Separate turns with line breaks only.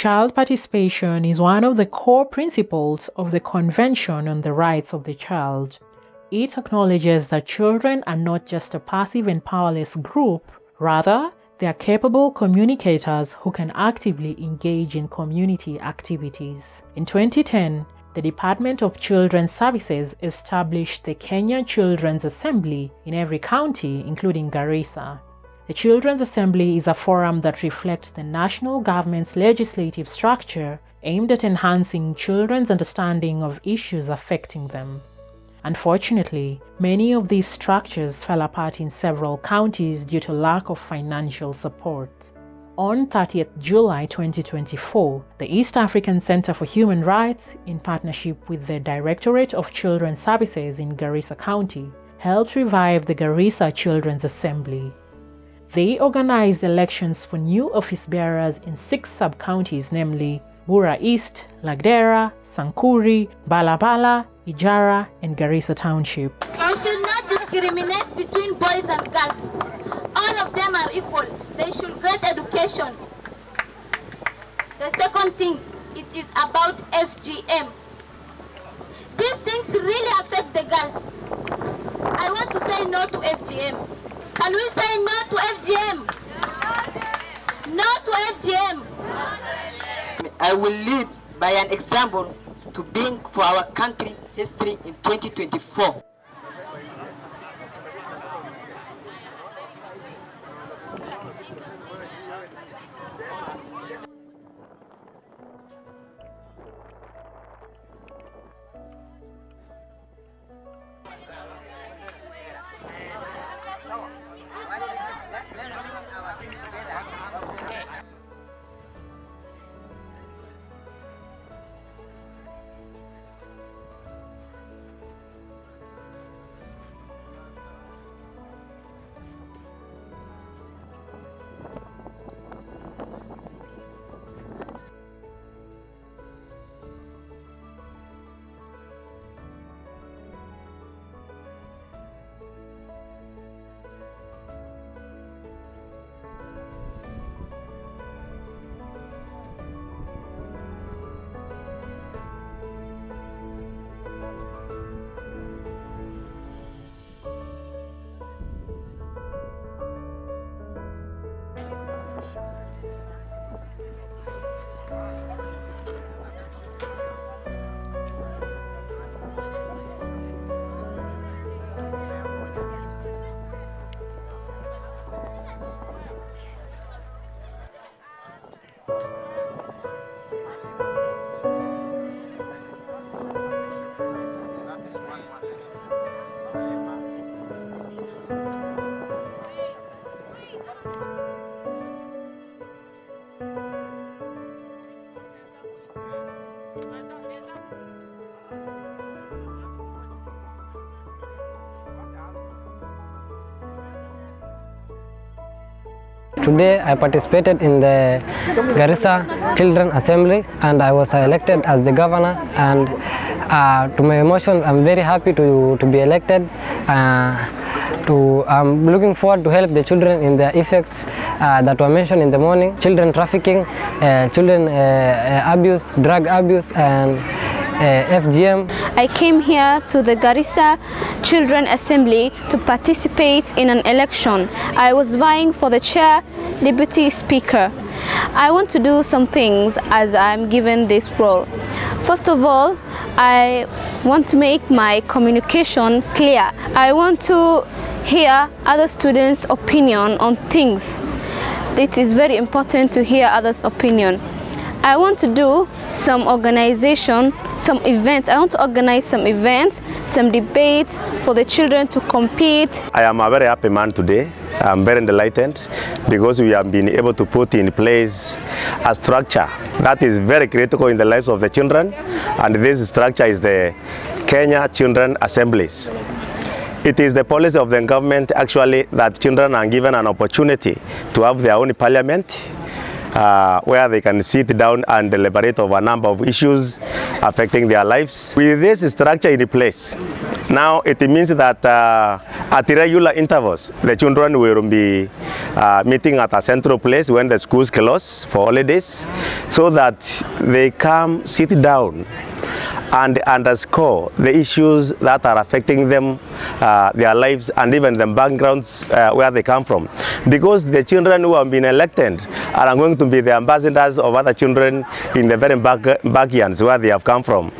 Child participation is one of the core principles of the Convention on the Rights of the Child. It acknowledges that children are not just a passive and powerless group, rather, they are capable communicators who can actively engage in community activities. In 2010, the Department of Children's Services established the Kenya Children's Assembly in every county, including Garissa. The Children's Assembly is a forum that reflects the national government's legislative structure aimed at enhancing children's understanding of issues affecting them. Unfortunately, many of these structures fell apart in several counties due to lack of financial support. On 30th July 2024, the East African Center for Human Rights, in partnership with the Directorate of Children's Services in Garissa County, helped revive the Garissa Children's Assembly. They organized elections for new office bearers in 6 sub-counties, namely Bura East, Lagdera, Sankuri, Balabala, Ijara, and Garissa Township.
We should not discriminate between boys and girls. All of them are equal. They should get education. The second thing, it is about FGM. These things really affect the girls. I want to say no to FGM. Can we say no to FGM? No to FGM.
I will lead by an example to bring for our country history in 2024.
Today I participated in the Garissa Children Assembly and I was elected as the governor, and to my emotion I'm very happy to be elected. I'm looking forward to help the children in the effects that were mentioned in the morning: children trafficking, children abuse, drug abuse, and FGM.
I came here to the Garissa Children Assembly to participate in an election. I was vying for the chair, deputy speaker. I want to do some things as I'm given this role. First of all, I want to make my communication clear. I want to hear other students' opinion on things. It is very important to hear others' opinion. I want to do some organization, some events. I want to organize some events, some debates for the children to compete.
I am a very happy man today. I'm very enlightened because we have been able to put in place a structure that is very critical in the lives of the children, and this structure is the Kenya Children Assemblies. It is the policy of the government actually that children are given an opportunity to have their own parliament, where they can sit down and deliberate over a number of issues affecting their lives. With this structure in place, now it means that at irregular intervals, the children will be meeting at a central place when the schools close for holidays, so that they come sit down and underscore the issues that are affecting them, their lives, and even the backgrounds where they come from. Because the children who have been elected are going to be the ambassadors of other children in the very backyards where they have come from.